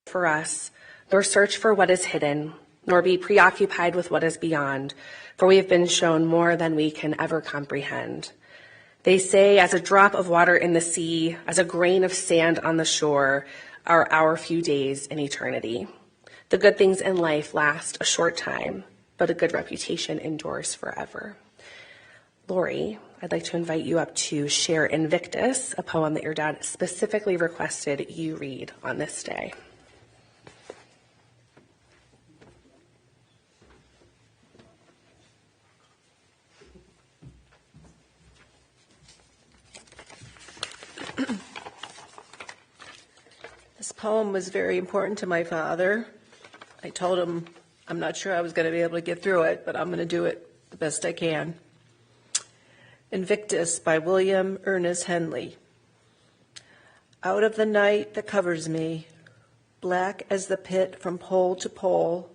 for us, nor search for what is hidden, nor be preoccupied with what is beyond, for we have been shown more than we can ever comprehend. They say, as a drop of water in the sea, as a grain of sand on the shore, are our few days in eternity. The good things in life last a short time, but a good reputation endures forever. Lori, I'd like to invite you up to share Invictus, a poem that your dad specifically requested you read on this day. This poem was very important to my father. I told him I'm not sure I was going to be able to get through it, but I'm going to do it the best I can. Invictus by William Ernest Henley. Out of the night that covers me, black as the pit from pole to pole,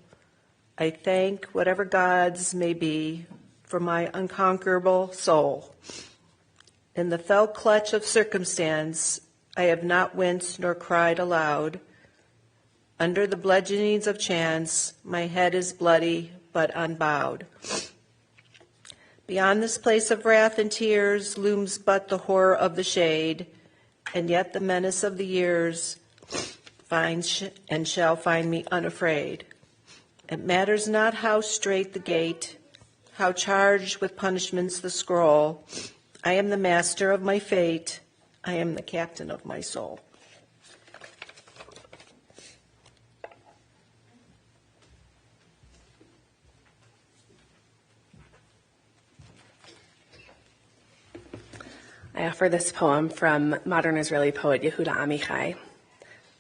I thank whatever gods may be for my unconquerable soul. In the fell clutch of circumstance, I have not winced nor cried aloud. Under the bludgeonings of chance, my head is bloody but unbowed. Beyond this place of wrath and tears looms but the horror of the shade, and yet the menace of the years finds and shall find me unafraid. It matters not how straight the gate, how charged with punishments the scroll. I am the master of my fate. I am the captain of my soul. I offer this poem from modern Israeli poet Yehuda Amichai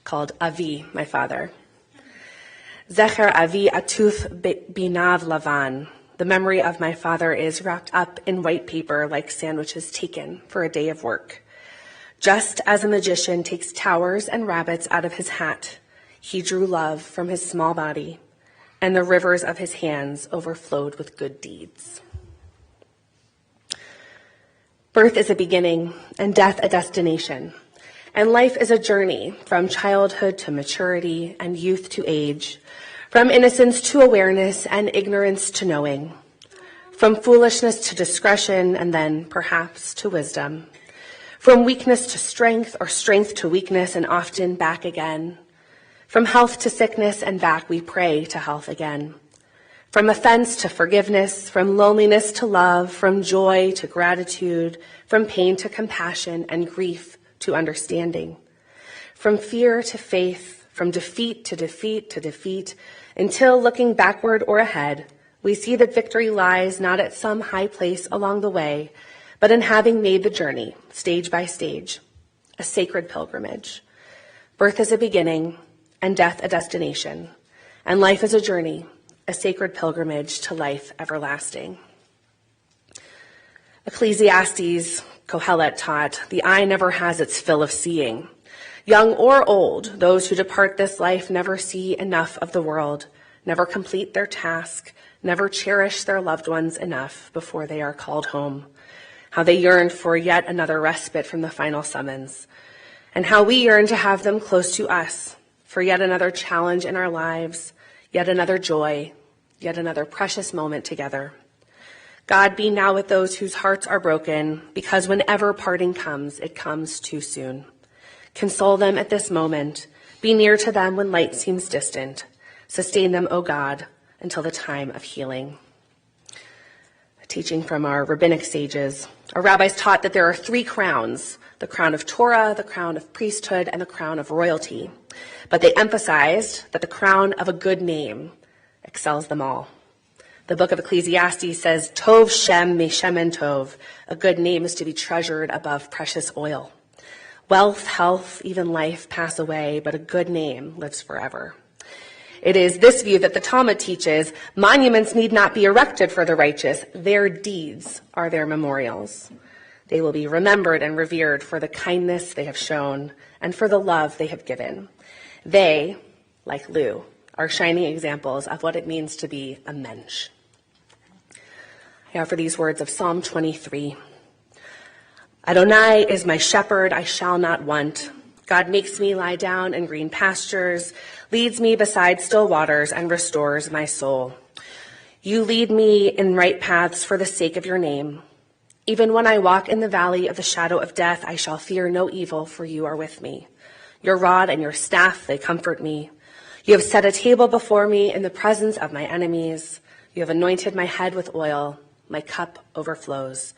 called Avi, my father. Zecher Avi atuf binav lavan. The memory of my father is wrapped up in white paper like sandwiches taken for a day of work. Just as a magician takes towers and rabbits out of his hat, he drew love from his small body, and the rivers of his hands overflowed with good deeds. Birth is a beginning, and death a destination, and life is a journey from childhood to maturity and youth to age, from innocence to awareness and ignorance to knowing, from foolishness to discretion and then perhaps to wisdom, from weakness to strength or strength to weakness and often back again, from health to sickness and back we pray to health again. From offense to forgiveness, from loneliness to love, from joy to gratitude, from pain to compassion, and grief to understanding. From fear to faith, from defeat to defeat to defeat, until looking backward or ahead, we see that victory lies not at some high place along the way, but in having made the journey, stage by stage, a sacred pilgrimage. Birth is a beginning, and death a destination, and life is a journey, a sacred pilgrimage to life everlasting. Ecclesiastes, Kohelet taught, the eye never has its fill of seeing. Young or old, those who depart this life never see enough of the world, never complete their task, never cherish their loved ones enough before they are called home. How they yearn for yet another respite from the final summons, and how we yearn to have them close to us for yet another challenge in our lives, yet another joy, yet another precious moment together. God be now with those whose hearts are broken, because whenever parting comes, it comes too soon. Console them at this moment. Be near to them when light seems distant. Sustain them, O God, until the time of healing. A teaching from our rabbinic sages. Our rabbis taught that there are 3 crowns: the crown of Torah, the crown of priesthood, and the crown of royalty. But they emphasized that the crown of a good name excels them all. The book of Ecclesiastes says, Tov Shem Meshemen Tov. A good name is to be treasured above precious oil. Wealth, health, even life pass away, but a good name lives forever. It is this view that the Talmud teaches, monuments need not be erected for the righteous. Their deeds are their memorials. They will be remembered and revered for the kindness they have shown and for the love they have given. They, like Lou, are shining examples of what it means to be a mensch. I offer these words of Psalm 23. Adonai is my shepherd, I shall not want. God makes me lie down in green pastures, leads me beside still waters, and restores my soul. You lead me in right paths for the sake of your name. Even when I walk in the valley of the shadow of death, I shall fear no evil, for you are with me. Your rod and your staff, they comfort me. You have set a table before me in the presence of my enemies. You have anointed my head with oil. My cup overflows.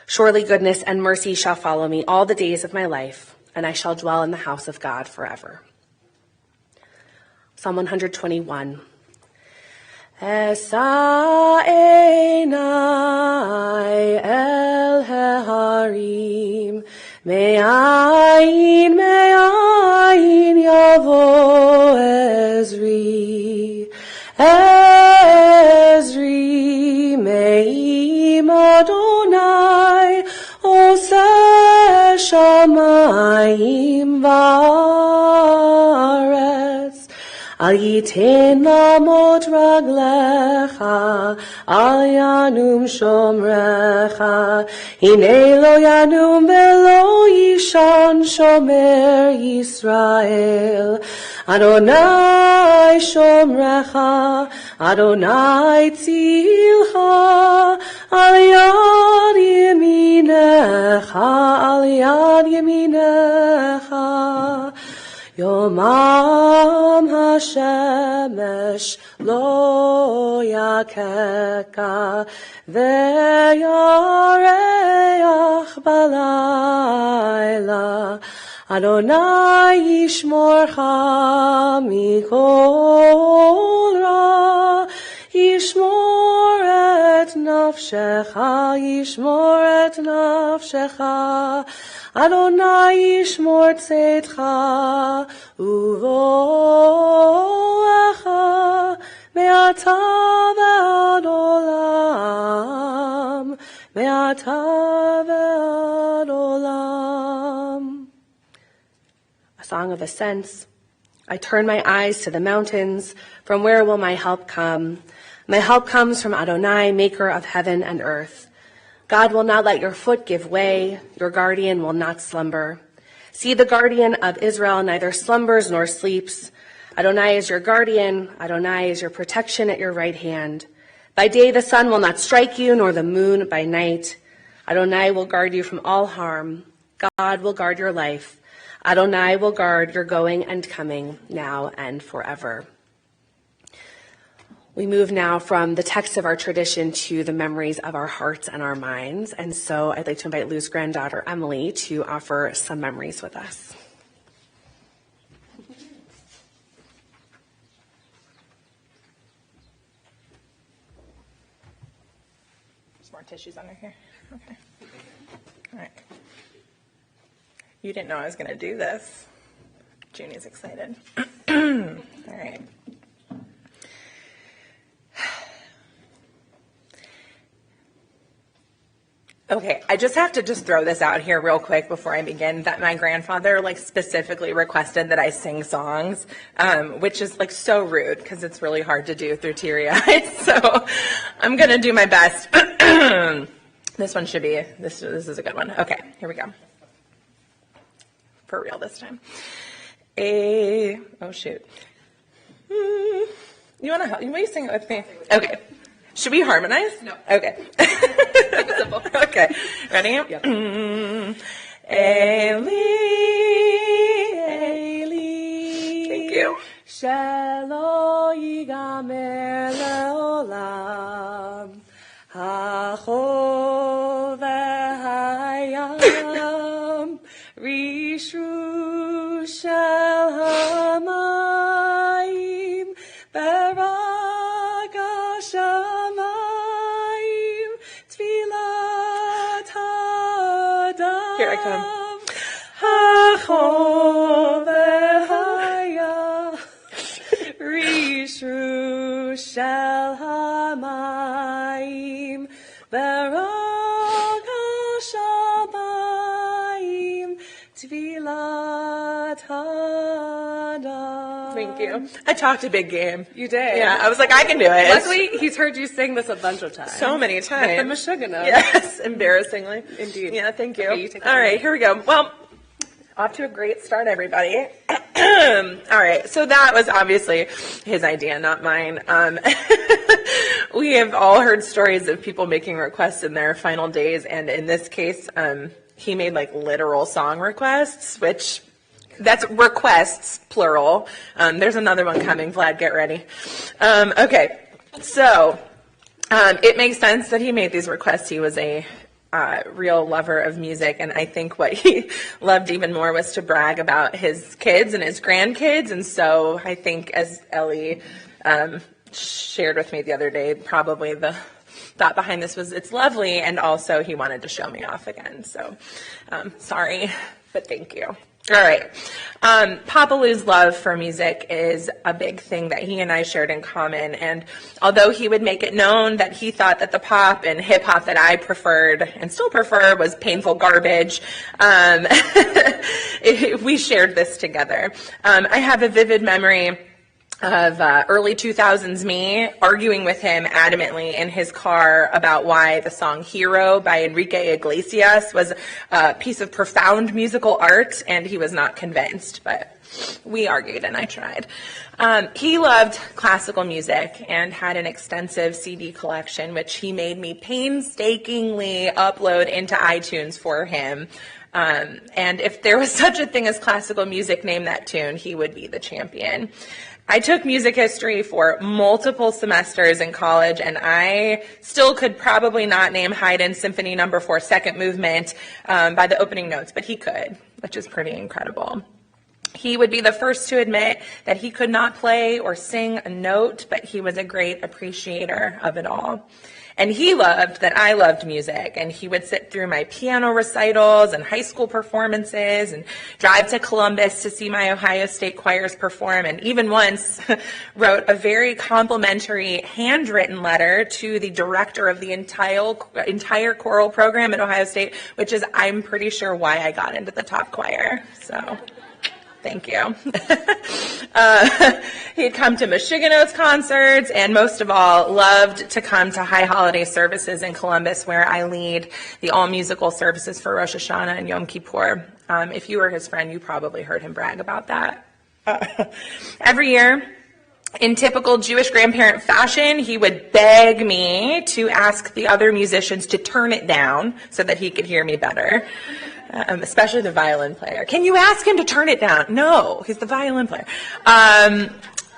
Surely goodness and mercy shall follow me all the days of my life, and I shall dwell in the house of God forever. Psalm 121. Esa einai el harim, me'ayin yavo Ezri, me'im Adonai, oseh shamayim va'aretz. Al yitin lamot raglecha, al yanum shomrecha, hine lo yanum velo yishan shomer Yisrael. Adonai shomrecha, Adonai tzilcha, al yad yaminecha. Yomam hashemesh lo yakeka, ve'yareach balayla. Adonai yishmorcha mikol ra, yishmor et nafshecha, Adonai yishmor tzeitcha uvolecha, me'ata ve'ad olam. A song of ascents. I turn my eyes to the mountains. From where will my help come? My help comes from Adonai, maker of heaven and earth. God will not let your foot give way. Your guardian will not slumber. See, the guardian of Israel neither slumbers nor sleeps. Adonai is your guardian. Adonai is your protection at your right hand. By day the sun will not strike you, nor the moon by night. Adonai will guard you from all harm. God will guard your life. Adonai will guard your going and coming now and forever. We move now from the text of our tradition to the memories of our hearts and our minds. And so I'd like to invite Lou's granddaughter, Emily, to offer some memories with us. There's more tissues under here. Okay. All right. You didn't know I was going to do this. Junie's excited. All right. Okay, I just have to throw this out here real quick before I begin, that my grandfather specifically requested that I sing songs, which is so rude because it's really hard to do through teary eyes. So I'm gonna do my best. This one should be, this is a good one. Okay, here we go. For real this time. Oh shoot. You wanna help? Will you sing it with me? Okay. Should we harmonize? No. Okay. Okay. Ready? Yep. Eli, Eli. Thank you. Shelo yigamer leolam. Hachol v'hayam. Rishu shel hamayim. Barak hashamayim. Tfilat hadam. Here I come. Hachol v'hayam. Rishu shel hamayim. Barak hashamayim. Tfilat hadam. Thank you. I talked a big game. You did. Yeah, I was like, I can do it. Luckily, he's heard you sing this a bunch of times. So many times. With the Meshuggah. Yes, embarrassingly. Indeed. Yeah, thank you. Okay, you take All right, here we go. Well, Off to a great start, everybody. All right, so that was obviously his idea, not mine. We have all heard stories of people making requests in their final days, and in this case, he made like literal song requests, which that's requests, plural. There's another one coming, Vlad, get ready. Okay, so it makes sense that he made these requests. He was a real lover of music, and I think what he loved even more was to brag about his kids and his grandkids. And so I think, as Ellie shared with me the other day, probably the thought behind this was it's lovely, and also he wanted to show me off again. So sorry, but thank you. All right. Papa Lou's love for music is a big thing that he and I shared in common. And although he would make it known that he thought that the pop and hip hop that I preferred and still prefer was painful garbage, we shared this together. I have a vivid memory of early 2000s me arguing with him adamantly in his car about why the song Hero by Enrique Iglesias was a piece of profound musical art, and he was not convinced, but we argued and I tried. He loved classical music and had an extensive CD collection, which he made me painstakingly upload into iTunes for him. And if there was such a thing as classical music, name that tune, he would be the champion. I took music history for multiple semesters in college, and I still could probably not name Haydn's Symphony No. 4 second movement by the opening notes, but he could, which is pretty incredible. He would be the first to admit that he could not play or sing a note, but he was a great appreciator of it all. And he loved that I loved music, and he would sit through my piano recitals and high school performances and drive to Columbus to see my Ohio State choirs perform, and even once wrote a very complimentary handwritten letter to the director of the entire choral program at Ohio State, which is, I'm pretty sure, why I got into the top choir. So thank you. He'd come to Michigan Oats concerts, and most of all, loved to come to High Holiday services in Columbus, where I lead the all-musical services for Rosh Hashanah and Yom Kippur. If you were his friend, you probably heard him brag about that. Every year, in typical Jewish grandparent fashion, he would beg me to ask the other musicians to turn it down so that he could hear me better. Especially the violin player. Can you ask him to turn it down? No, he's the violin player.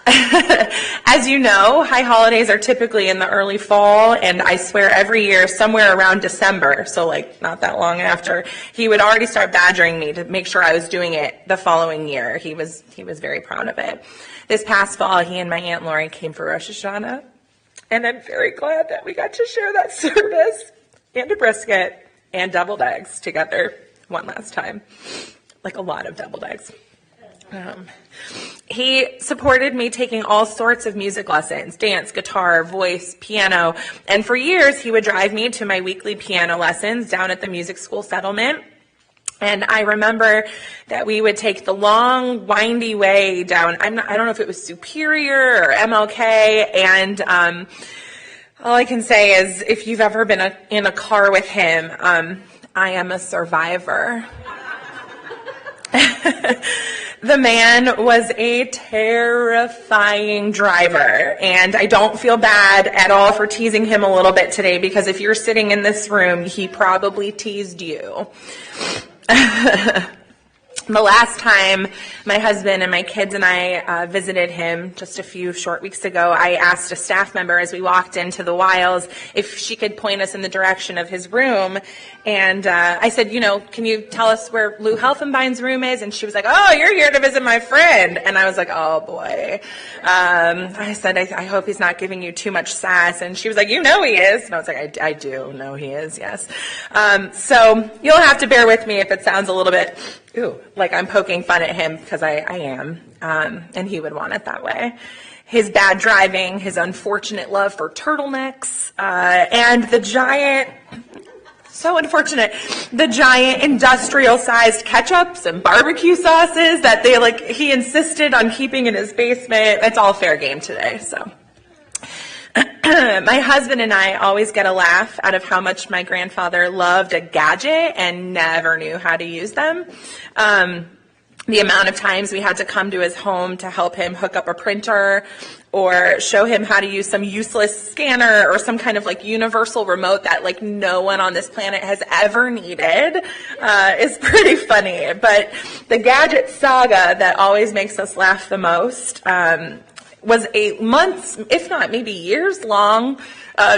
As you know, high holidays are typically in the early fall, and I swear every year, somewhere around December, so like not that long after, he would already start badgering me to make sure I was doing it the following year. He was very proud of it. This past fall, he and my Aunt Lori came for Rosh Hashanah, and I'm very glad that we got to share that service and a brisket and deviled eggs together one last time, like a lot of deviled eggs. He supported me taking all sorts of music lessons, dance, guitar, voice, piano, and for years he would drive me to my weekly piano lessons down at the music school settlement. And I remember that we would take the long, windy way down, I don't know if it was Superior or MLK, and all I can say is if you've ever been in a car with him, I am a survivor. The man was a terrifying driver, and I don't feel bad at all for teasing him a little bit today, because if you're sitting in this room, he probably teased you. The last time my husband and my kids and I visited him just a few short weeks ago, I asked a staff member as we walked into the Wiles if she could point us in the direction of his room. And I said, can you tell us where Lou Helfenbein's room is? And she was like, oh, you're here to visit my friend. And I was like, oh, boy. I said, I hope he's not giving you too much sass. And she was like, he is. And I was like, I do know he is, yes. So you'll have to bear with me if it sounds a little bit like I'm poking fun at him, because I am, and he would want it that way. His bad driving, his unfortunate love for turtlenecks, and the giant industrial-sized ketchups and barbecue sauces that he insisted on keeping in his basement. It's all fair game today, so. My husband and I always get a laugh out of how much my grandfather loved a gadget and never knew how to use them. The amount of times we had to come to his home to help him hook up a printer or show him how to use some useless scanner or some kind of like universal remote that like no one on this planet has ever needed is pretty funny. But the gadget saga that always makes us laugh the most was a months, if not maybe years long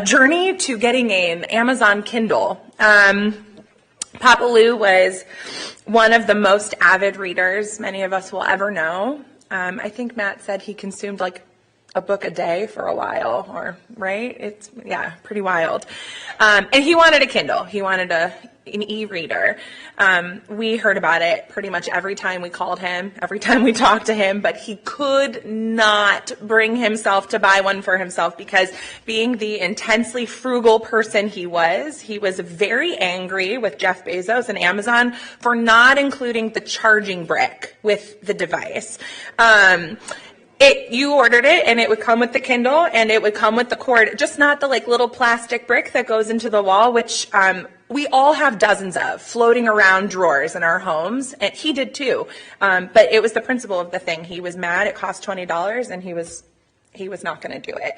journey to getting an Amazon Kindle. Papa Lou was one of the most avid readers many of us will ever know. I think Matt said he consumed like a book a day for a while, or right? It's, yeah, pretty wild. And he wanted a Kindle. He wanted an e-reader. We heard about it pretty much every time we called him, every time we talked to him, but he could not bring himself to buy one for himself because being the intensely frugal person he was very angry with Jeff Bezos and Amazon for not including the charging brick with the device. You ordered it and it would come with the Kindle and it would come with the cord, just not the like little plastic brick that goes into the wall, which we all have dozens of floating around drawers in our homes, and he did too. But it was the principle of the thing. He was mad. It cost $20 and he was not going to do it.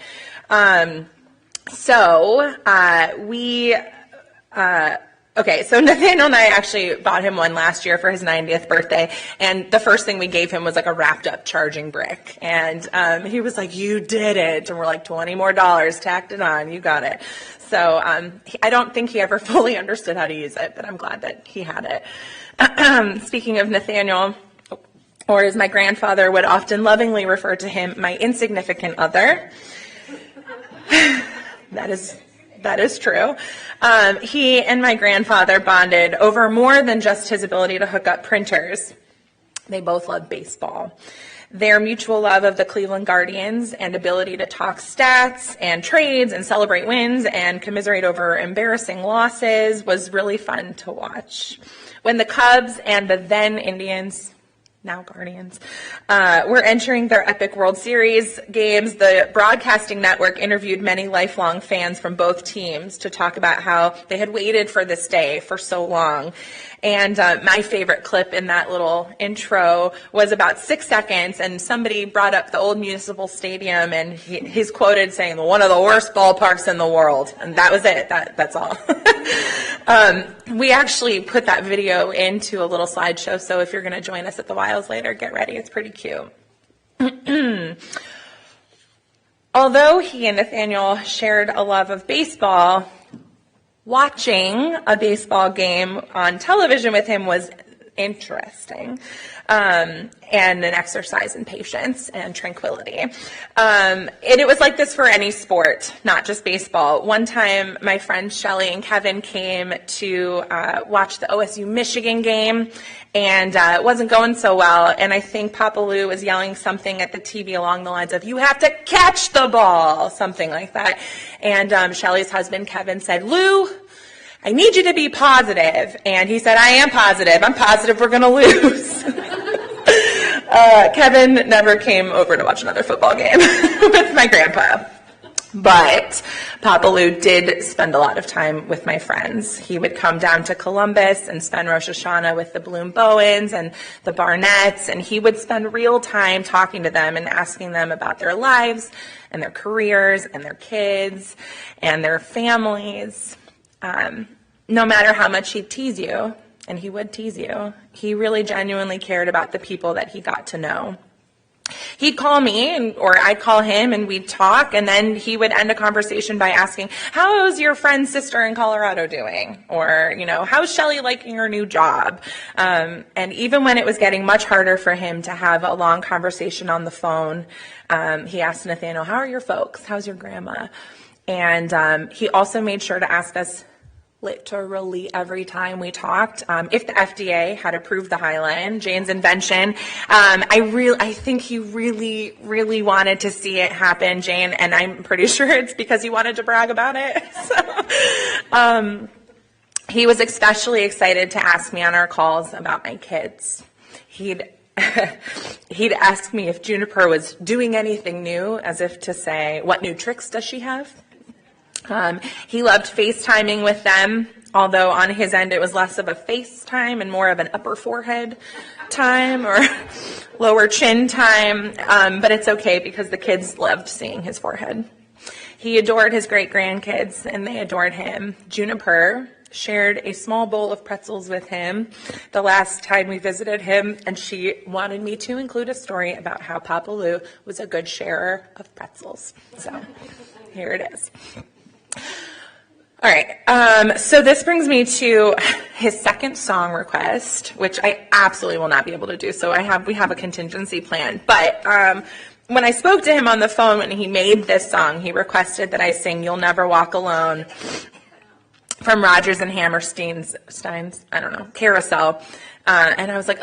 Okay, so Nathaniel and I actually bought him one last year for his 90th birthday, and the first thing we gave him was like a wrapped up charging brick, and he was like, "You did it," and we're like, $20 more, tacked it on, you got it. So I don't think he ever fully understood how to use it, but I'm glad that he had it. Speaking of Nathaniel, or as my grandfather would often lovingly refer to him, my insignificant other. That is true. He and my grandfather bonded over more than just his ability to hook up printers. They both loved baseball. Their mutual love of the Cleveland Guardians and ability to talk stats and trades and celebrate wins and commiserate over embarrassing losses was really fun to watch. When the Cubs and the then Indians, now Guardians, were entering their epic World Series games, the broadcasting network interviewed many lifelong fans from both teams to talk about how they had waited for this day for so long. And my favorite clip in that little intro was about 6 seconds, and somebody brought up the old Municipal Stadium, and he's quoted saying, "One of the worst ballparks in the world," and that was it. That's all. We actually put that video into a little slideshow, so if you're going to join us at the Wiles later, get ready. It's pretty cute. Although he and Nathaniel shared a love of baseball, watching a baseball game on television with him was interesting, and an exercise in patience and tranquility. And it was like this for any sport, not just baseball. One time, my friends Shelly and Kevin came to watch the OSU Michigan game, and it wasn't going so well. And I think Papa Lou was yelling something at the TV along the lines of, "You have to catch the ball," something like that. And Shelly's husband, Kevin, said, "Lou, I need you to be positive." And he said, "I am positive. I'm positive we're going to lose." Kevin never came over to watch another football game with my grandpa. But Papa Lou did spend a lot of time with my friends. He would come down to Columbus and spend Rosh Hashanah with the Bloom Bowens and the Barnetts, and he would spend real time talking to them and asking them about their lives and their careers and their kids and their families. No matter how much he'd tease you, and he would tease you, he really genuinely cared about the people that he got to know. He'd call me, or I'd call him, and we'd talk, and then he would end a conversation by asking, "How's your friend's sister in Colorado doing?" Or, "How's Shelly liking her new job?" And even when it was getting much harder for him to have a long conversation on the phone, he asked Nathaniel, "How are your folks? How's your grandma?" And he also made sure to ask us literally every time we talked, if the FDA had approved the Highline, Jane's invention. I think he really, really wanted to see it happen, Jane, and I'm pretty sure it's because he wanted to brag about it. So, he was especially excited to ask me on our calls about my kids. he'd ask me if Juniper was doing anything new, as if to say, what new tricks does she have? He loved FaceTiming with them, although on his end it was less of a FaceTime and more of an upper forehead time or lower chin time, but it's okay because the kids loved seeing his forehead. He adored his great-grandkids, and they adored him. Juniper shared a small bowl of pretzels with him the last time we visited him, and she wanted me to include a story about how Papa Lou was a good sharer of pretzels. So here it is. All right, so this brings me to his second song request, which I absolutely will not be able to do, so we have a contingency plan. But when I spoke to him on the phone when he made this song, he requested that I sing You'll Never Walk Alone from Rodgers and Hammerstein's, Carousel. And I was like,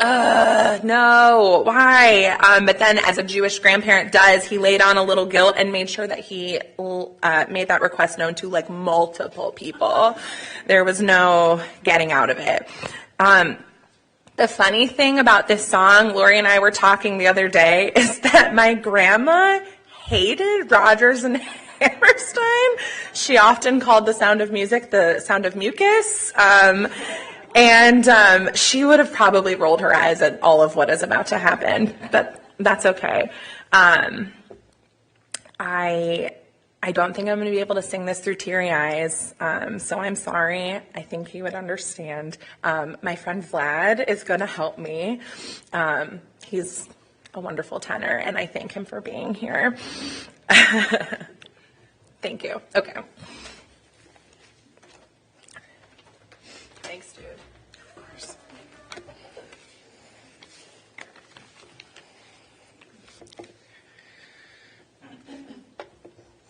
no, why? But then as a Jewish grandparent does, he laid on a little guilt and made sure that he made that request known to like multiple people. There was no getting out of it. The funny thing about this song, Lori and I were talking the other day, is that my grandma hated Rodgers and Hammerstein. She often called The Sound of Music the sound of mucus. And she would have probably rolled her eyes at all of what is about to happen, but that's okay. I don't think I'm going to be able to sing this through teary eyes, so I'm sorry. I think he would understand. My friend Vlad is going to help me. He's a wonderful tenor, and I thank him for being here. Thank you. Okay. Thanks, dude. Of course.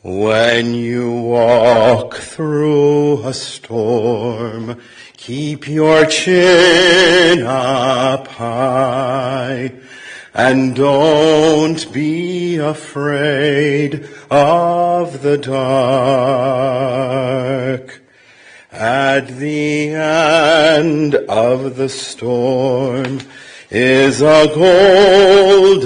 When you walk through a storm, keep your chin up high, and don't be afraid of the dark. At the end of the storm is a golden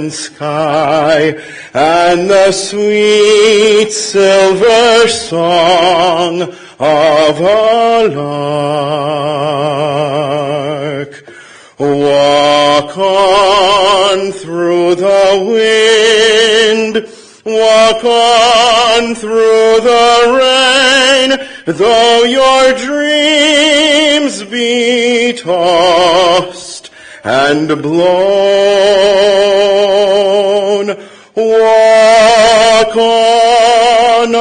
sky and the sweet silver song of a lark. Walk on through the wind, walk on through the rain, though your dreams be tossed and blown. Walk on,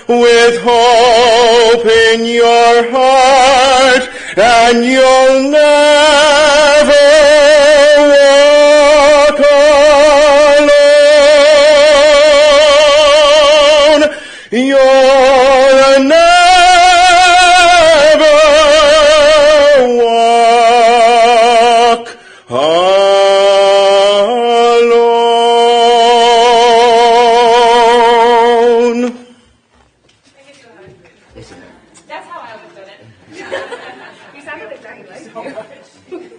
with hope in your heart, and you'll never walk alone. You'll never walk alone. That's how I would put it. You sounded exactly like me.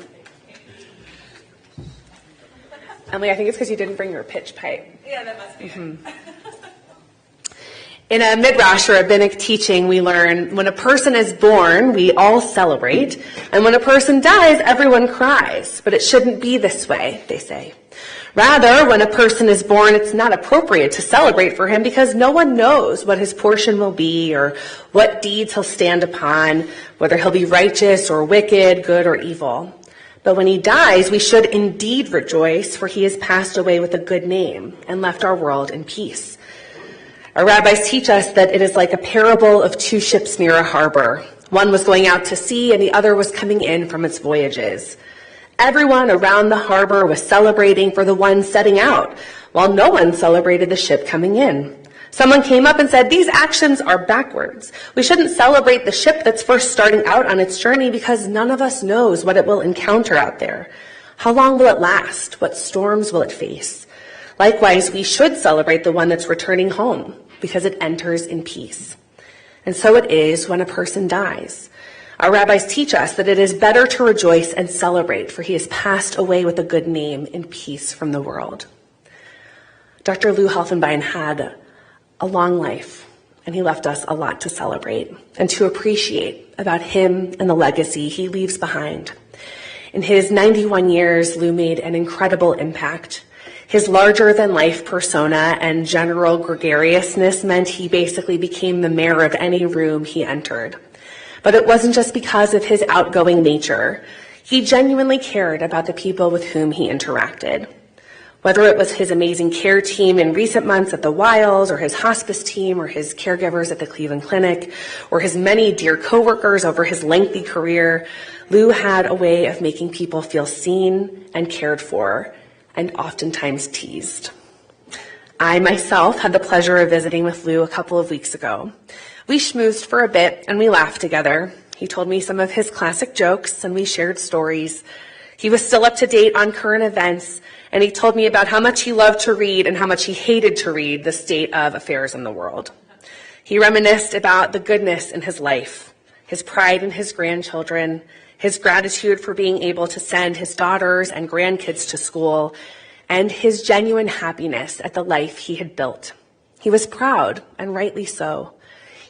Emily, I think it's because you didn't bring your pitch pipe. Yeah, that must be it. In a Midrash or rabbinic teaching, we learn when a person is born, we all celebrate, and when a person dies, everyone cries. But it shouldn't be this way, they say. Rather, when a person is born, it's not appropriate to celebrate for him because no one knows what his portion will be or what deeds he'll stand upon, whether he'll be righteous or wicked, good or evil. But when he dies, we should indeed rejoice, for he has passed away with a good name and left our world in peace. Our rabbis teach us that it is like a parable of two ships near a harbor. One was going out to sea and the other was coming in from its voyages. Everyone around the harbor was celebrating for the one setting out, while no one celebrated the ship coming in. Someone came up and said, "These actions are backwards. We shouldn't celebrate the ship that's first starting out on its journey because none of us knows what it will encounter out there. How long will it last? What storms will it face? Likewise, we should celebrate the one that's returning home because it enters in peace." And so it is when a person dies. Our rabbis teach us that it is better to rejoice and celebrate, for he has passed away with a good name in peace from the world. Dr. Lou Helfenbein had a long life, and he left us a lot to celebrate and to appreciate about him and the legacy he leaves behind. In his 91 years, Lou made an incredible impact. His larger-than-life persona and general gregariousness meant he basically became the mayor of any room he entered. But it wasn't just because of his outgoing nature. He genuinely cared about the people with whom he interacted. Whether it was his amazing care team in recent months at the Wiles, or his hospice team, or his caregivers at the Cleveland Clinic, or his many dear coworkers over his lengthy career, Lou had a way of making people feel seen and cared for, and oftentimes teased. I myself had the pleasure of visiting with Lou a couple of weeks ago. We schmoozed for a bit and we laughed together. He told me some of his classic jokes and we shared stories. He was still up to date on current events, and he told me about how much he loved to read and how much he hated to read the state of affairs in the world. He reminisced about the goodness in his life, his pride in his grandchildren, his gratitude for being able to send his daughters and grandkids to school, and his genuine happiness at the life he had built. He was proud, and rightly so.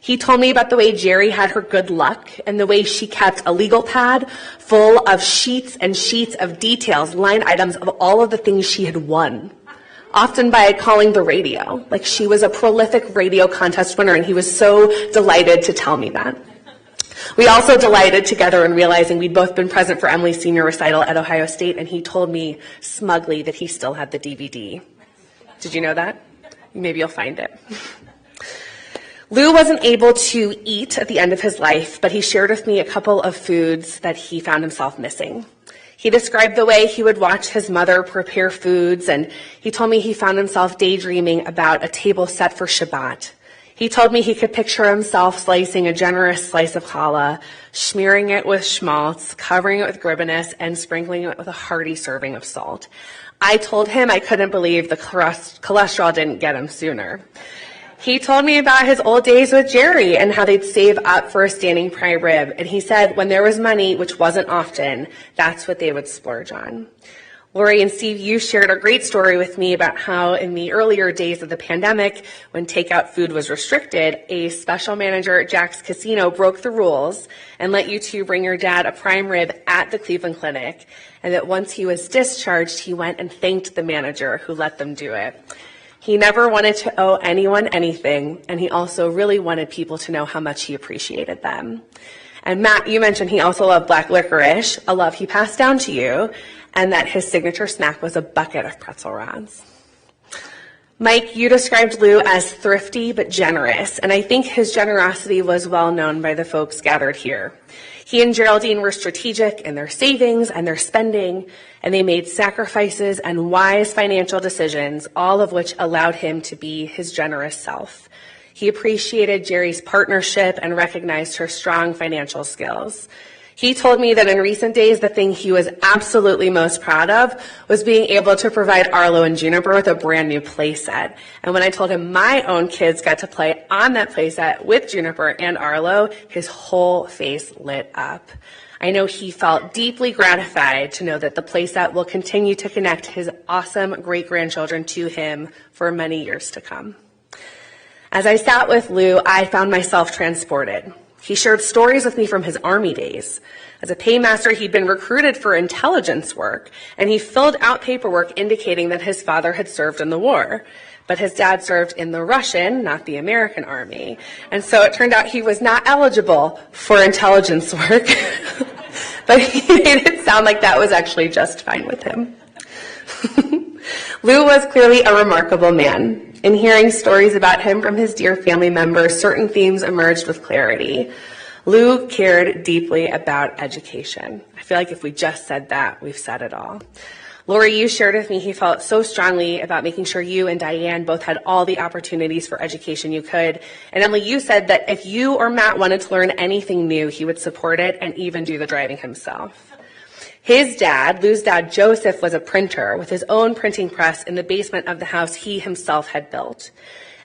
He told me about the way Jerry had her good luck and the way she kept a legal pad full of sheets and sheets of details, line items of all of the things she had won, often by calling the radio. Like she was a prolific radio contest winner, and he was so delighted to tell me that. We also delighted together in realizing we'd both been present for Emily's senior recital at Ohio State, and he told me smugly that he still had the DVD. Did you know that? Maybe you'll find it. Lou wasn't able to eat at the end of his life, but he shared with me a couple of foods that he found himself missing. He described the way he would watch his mother prepare foods, and he told me he found himself daydreaming about a table set for Shabbat. He told me he could picture himself slicing a generous slice of challah, smearing it with schmaltz, covering it with gribenes, and sprinkling it with a hearty serving of salt. I told him I couldn't believe the cholesterol didn't get him sooner. He told me about his old days with Jerry and how they'd save up for a standing prime rib. And he said when there was money, which wasn't often, that's what they would splurge on. Lori and Steve, you shared a great story with me about how in the earlier days of the pandemic, when takeout food was restricted, a special manager at Jack's Casino broke the rules and let you two bring your dad a prime rib at the Cleveland Clinic. And that once he was discharged, he went and thanked the manager who let them do it. He never wanted to owe anyone anything, and he also really wanted people to know how much he appreciated them. And Matt, you mentioned he also loved black licorice, a love he passed down to you, and that his signature snack was a bucket of pretzel rods. Mike, you described Lou as thrifty but generous, and I think his generosity was well known by the folks gathered here. He and Geraldine were strategic in their savings and their spending, and they made sacrifices and wise financial decisions, all of which allowed him to be his generous self. He appreciated Jerry's partnership and recognized her strong financial skills. He told me that in recent days, the thing he was absolutely most proud of was being able to provide Arlo and Juniper with a brand new play set. And when I told him my own kids got to play on that play set with Juniper and Arlo, his whole face lit up. I know he felt deeply gratified to know that the play set will continue to connect his awesome great-grandchildren to him for many years to come. As I sat with Lou, I found myself transported. He shared stories with me from his Army days. As a paymaster, he'd been recruited for intelligence work, and he filled out paperwork indicating that his father had served in the war. But his dad served in the Russian, not the American Army. And so it turned out he was not eligible for intelligence work. But he made it sound like that was actually just fine with him. Lou was clearly a remarkable man. In hearing stories about him from his dear family members, certain themes emerged with clarity. Lou cared deeply about education. I feel like if we just said that, we've said it all. Lori, you shared with me he felt so strongly about making sure you and Diane both had all the opportunities for education you could. And Emily, you said that if you or Matt wanted to learn anything new, he would support it and even do the driving himself. His dad, Lou's dad, Joseph, was a printer with his own printing press in the basement of the house he himself had built.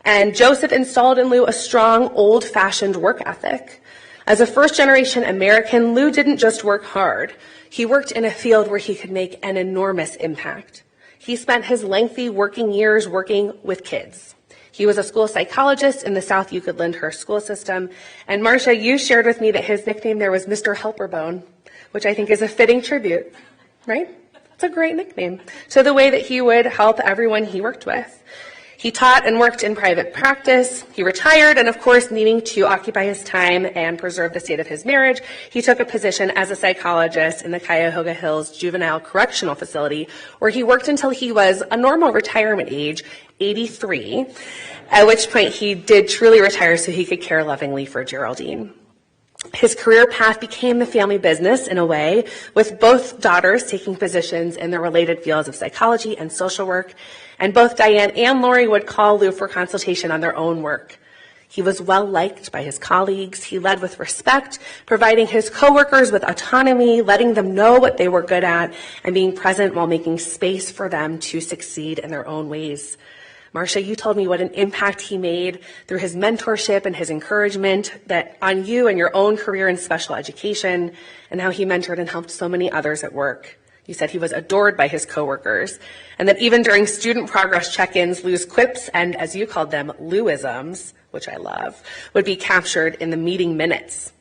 And Joseph installed in Lou a strong, old-fashioned work ethic. As a first-generation American, Lou didn't just work hard. He worked in a field where he could make an enormous impact. He spent his lengthy working years working with kids. He was a school psychologist in the South Euclid Lyndhurst school system. And Marcia, you shared with me that his nickname there was Mr. Helperbone, which I think is a fitting tribute, right? It's a great nickname. So the way that he would help everyone he worked with. He taught and worked in private practice. He retired, and of course, needing to occupy his time and preserve the state of his marriage, he took a position as a psychologist in the Cuyahoga Hills Juvenile Correctional Facility, where he worked until he was a normal retirement age, 83, at which point he did truly retire so he could care lovingly for Geraldine. His career path became the family business in a way, with both daughters taking positions in the related fields of psychology and social work, and both Diane and Lori would call Lou for consultation on their own work. He was well liked by his colleagues. He led with respect, providing his coworkers with autonomy, letting them know what they were good at, and being present while making space for them to succeed in their own ways. Marcia, you told me what an impact he made through his mentorship and his encouragement that on you and your own career in special education, and how he mentored and helped so many others at work. You said he was adored by his coworkers, and that even during student progress check-ins, Lou's quips and, as you called them, Louisms, which I love, would be captured in the meeting minutes.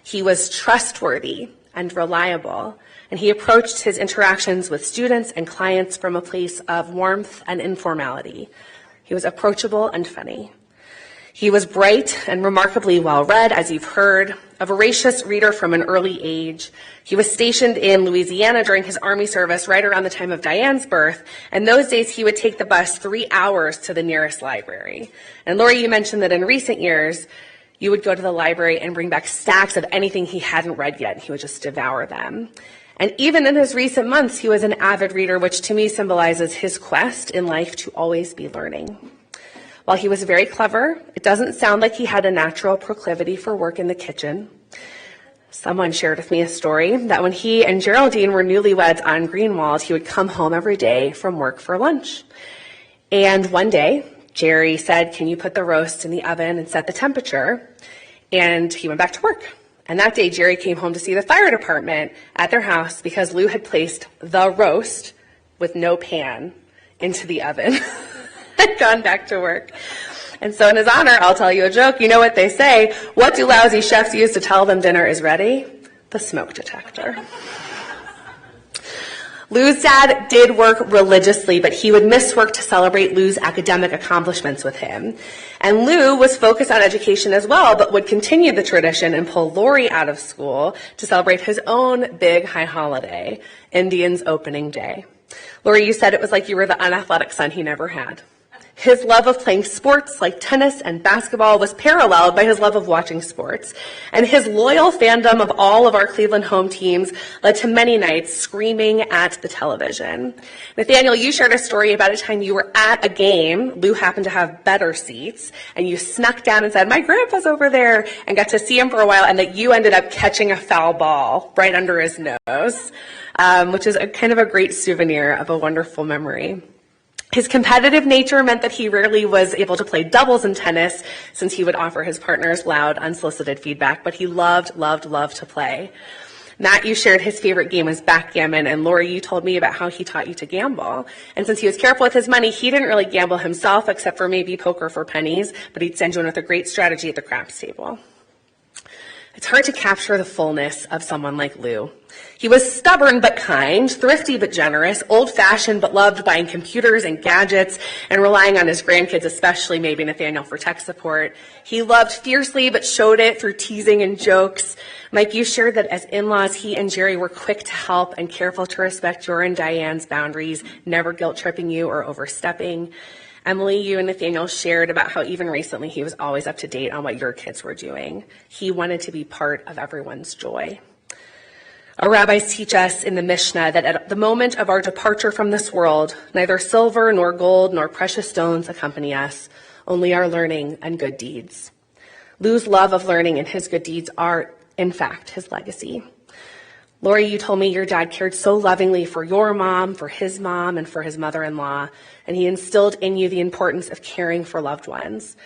He was trustworthy and reliable, and he approached his interactions with students and clients from a place of warmth and informality. He was approachable and funny. He was bright and remarkably well-read, as you've heard, a voracious reader from an early age. He was stationed in Louisiana during his Army service right around the time of Diane's birth, and those days he would take the bus 3 hours to the nearest library. And Lori, you mentioned that in recent years, you would go to the library and bring back stacks of anything he hadn't read yet, and he would just devour them. And even in his recent months, he was an avid reader, which to me symbolizes his quest in life to always be learning. While he was very clever, it doesn't sound like he had a natural proclivity for work in the kitchen. Someone shared with me a story that when he and Geraldine were newlyweds on Greenwald, he would come home every day from work for lunch. And one day, Jerry said, "Can you put the roast in the oven and set the temperature?" And he went back to work. And that day, Jerry came home to see the fire department at their house because Lou had placed the roast with no pan into the oven and gone back to work. And so in his honor, I'll tell you a joke. You know what they say? What do lousy chefs use to tell them dinner is ready? The smoke detector. Lou's dad did work religiously, but he would miss work to celebrate Lou's academic accomplishments with him. And Lou was focused on education as well, but would continue the tradition and pull Lori out of school to celebrate his own big high holiday, Indians' opening day. Lori, you said it was like you were the unathletic son he never had. His love of playing sports like tennis and basketball was paralleled by his love of watching sports. And his loyal fandom of all of our Cleveland home teams led to many nights screaming at the television. Nathaniel, you shared a story about a time you were at a game. Lou happened to have better seats, and you snuck down and said, "My grandpa's over there," and got to see him for a while, and that you ended up catching a foul ball right under his nose, which is a kind of a great souvenir of a wonderful memory. His competitive nature meant that he rarely was able to play doubles in tennis, since he would offer his partners loud, unsolicited feedback, but he loved to play. Matt, you shared his favorite game was backgammon, and Lori, you told me about how he taught you to gamble. And since he was careful with his money, he didn't really gamble himself, except for maybe poker for pennies, but he'd send you in with a great strategy at the craps table. It's hard to capture the fullness of someone like Lou. He was stubborn but kind, thrifty but generous, old-fashioned but loved buying computers and gadgets and relying on his grandkids, especially maybe Nathaniel, for tech support. He loved fiercely but showed it through teasing and jokes. Mike, you shared that as in-laws, he and Jerry were quick to help and careful to respect your and Diane's boundaries, never guilt-tripping you or overstepping. Emily, you and Nathaniel shared about how even recently he was always up to date on what your kids were doing. He wanted to be part of everyone's joy. Our rabbis teach us in the Mishnah that at the moment of our departure from this world, neither silver nor gold nor precious stones accompany us, only our learning and good deeds. Lou's love of learning and his good deeds are, in fact, his legacy. Lori, you told me your dad cared so lovingly for your mom, for his mom, and for his mother-in-law, and he instilled in you the importance of caring for loved ones.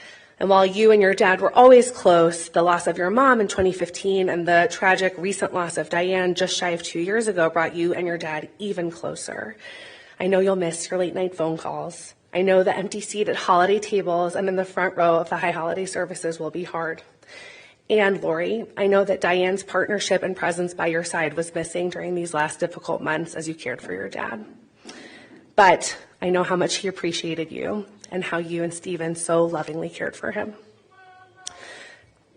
And while you and your dad were always close, the loss of your mom in 2015 and the tragic recent loss of Diane just shy of 2 years ago brought you and your dad even closer. I know you'll miss your late night phone calls. I know the empty seat at holiday tables and in the front row of the high holiday services will be hard. And Lori, I know that Diane's partnership and presence by your side was missing during these last difficult months as you cared for your dad. But I know how much he appreciated you and how you and Stephen so lovingly cared for him.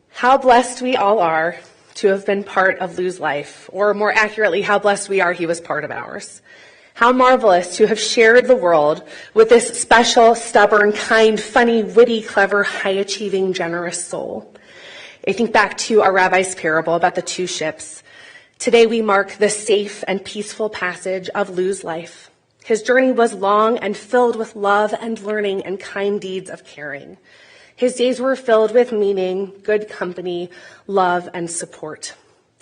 How blessed we all are to have been part of Lou's life, or more accurately, how blessed we are he was part of ours. How marvelous to have shared the world with this special, stubborn, kind, funny, witty, clever, high-achieving, generous soul. I think back to our rabbi's parable about the two ships. Today we mark the safe and peaceful passage of Lou's life. His journey was long and filled with love and learning and kind deeds of caring. His days were filled with meaning, good company, love, and support.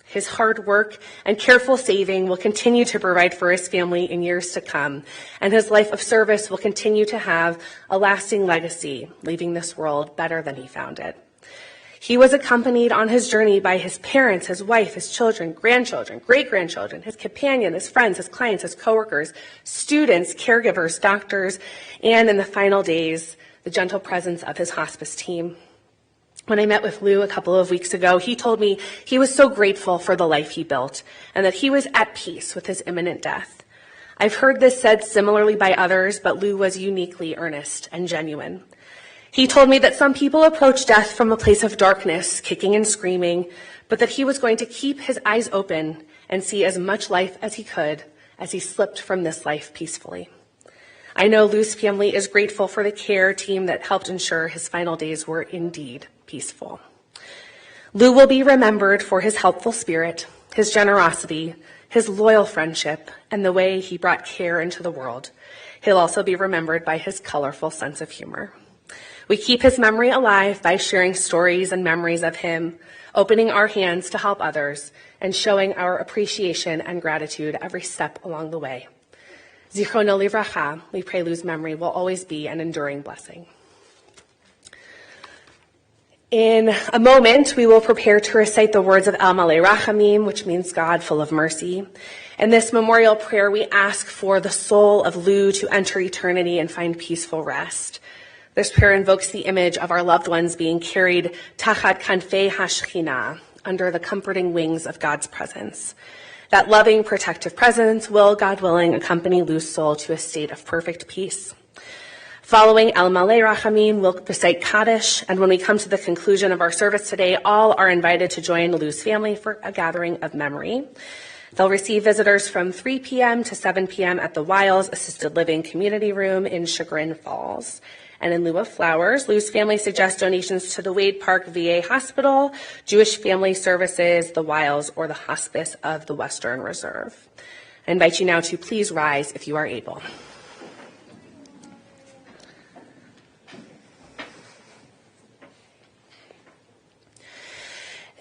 His hard work and careful saving will continue to provide for his family in years to come, and his life of service will continue to have a lasting legacy, leaving this world better than he found it. He was accompanied on his journey by his parents, his wife, his children, grandchildren, great-grandchildren, his companion, his friends, his clients, his coworkers, students, caregivers, doctors, and in the final days, the gentle presence of his hospice team. When I met with Lou a couple of weeks ago, he told me he was so grateful for the life he built and that he was at peace with his imminent death. I've heard this said similarly by others, but Lou was uniquely earnest and genuine. He told me that some people approach death from a place of darkness, kicking and screaming, but that he was going to keep his eyes open and see as much life as he could as he slipped from this life peacefully. I know Lou's family is grateful for the care team that helped ensure his final days were indeed peaceful. Lou will be remembered for his helpful spirit, his generosity, his loyal friendship, and the way he brought care into the world. He'll also be remembered by his colorful sense of humor. We keep his memory alive by sharing stories and memories of him, opening our hands to help others, and showing our appreciation and gratitude every step along the way. Zichrono livracha, we pray Lou's memory will always be an enduring blessing. In a moment, we will prepare to recite the words of El Malei Rachamim, which means God full of mercy. In this memorial prayer, we ask for the soul of Lou to enter eternity and find peaceful rest. This prayer invokes the image of our loved ones being carried tachat kanfei hashchina, under the comforting wings of God's presence. That loving, protective presence will, God willing, accompany Lou's soul to a state of perfect peace. Following El Malei Rachamim, we'll recite Kaddish, and when we come to the conclusion of our service today, all are invited to join Lou's family for a gathering of memory. They'll receive visitors from 3 p.m. to 7 p.m. at the Wiles Assisted Living Community Room in Chagrin Falls. And in lieu of flowers, Lou's family suggests donations to the Wade Park VA Hospital, Jewish Family Services, the Wiles, or the Hospice of the Western Reserve. I invite you now to please rise if you are able.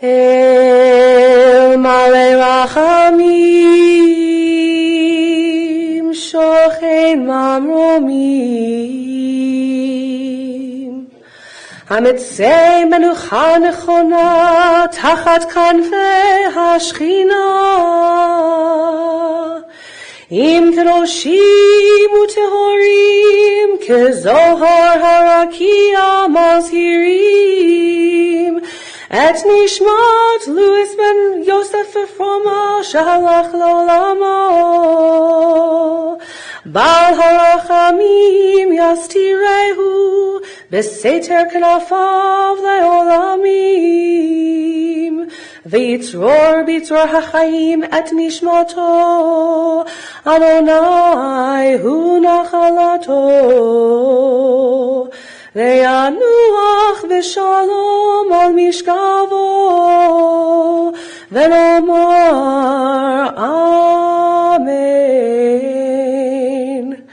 El Malei Rachamim, Shochein Mamromim, Hamitzei Menucha Nechona, Tachat Kanfei Hashchina, Im Kedoshim Utehorim, Kezohar Harakia Mazhirim, Et Nishmat Louis ben Yosef Efroma Shalach Lolamo Bal Harachamim Yastirehu Beseter Knafav Leolamim V'yitzror B'yitzror HaChaim Et Nishmato Adonai Hu Nachalato Le'anuach v'shalom al mishkavo v'lomar Amen.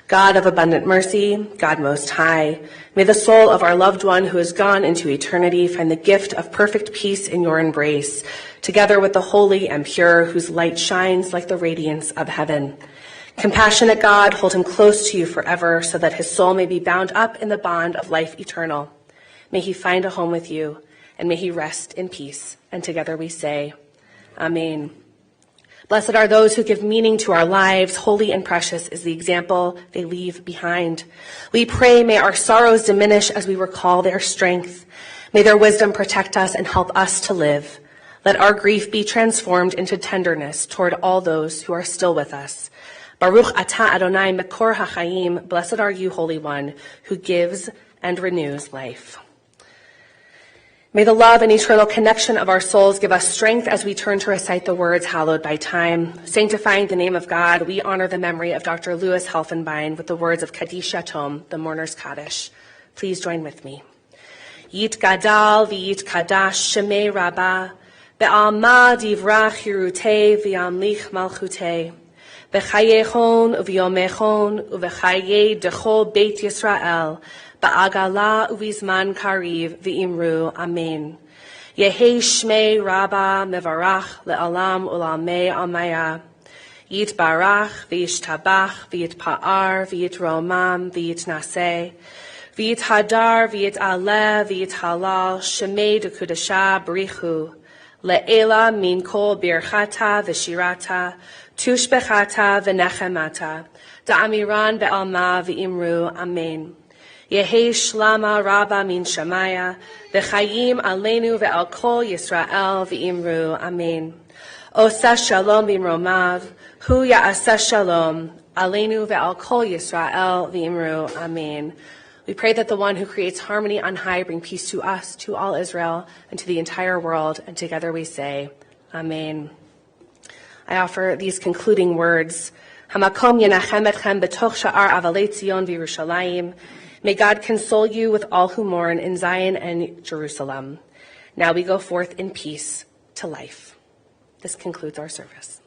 God of abundant mercy, God most high, may the soul of our loved one who has gone into eternity find the gift of perfect peace in your embrace, together with the holy and pure whose light shines like the radiance of heaven. Compassionate God, hold him close to you forever so that his soul may be bound up in the bond of life eternal. May he find a home with you, and may he rest in peace. And together we say, Amen. Blessed are those who give meaning to our lives. Holy and precious is the example they leave behind. We pray, may our sorrows diminish as we recall their strength. May their wisdom protect us and help us to live. Let our grief be transformed into tenderness toward all those who are still with us. Baruch atah Adonai mekor hachayim. Blessed are you, Holy One, who gives and renews life. May the love and eternal connection of our souls give us strength as we turn to recite the words hallowed by time. Sanctifying the name of God, we honor the memory of Dr. Louis Helfenbein with the words of Kaddish Yatom, the mourner's Kaddish. Please join with me. Yit gadal v'yit kadash shemei rabbah, be'alma divrach hirutei v'yamlich malchutei, b'chayechon u'v'yomechon u'v'chayei dechol beit Yisrael, ba'agala uvizman kariv v'imru amen. Yehi shmei rabba mevarach le'alam ulamei amaya. Yit barach v'yishtabach v'yitpa'ar v'yitromam v'yitnaseh. V'yit hadar v'yit aleh v'yit halal shemei dekudasha b'richu. Le'ela min kol birchata v'shirata tushbechata v'nechemata. Da'amiran be'alma v'imru amen. Yehi shlama rabba min shamaya, v'chayim aleinu ve'al kol Yisrael v'imru, amen. Osa shalom b'imromav, hu ya'asa shalom, aleinu ve'al kol Yisrael v'imru, amen. We pray that the one who creates harmony on high bring peace to us, to all Israel, and to the entire world, and together we say, amen. I offer these concluding words. Hamakom yenachem etchem betoch sha'ar avalei Tzion v'Yerushalayim. May God console you with all who mourn in Zion and Jerusalem. Now we go forth in peace to life. This concludes our service.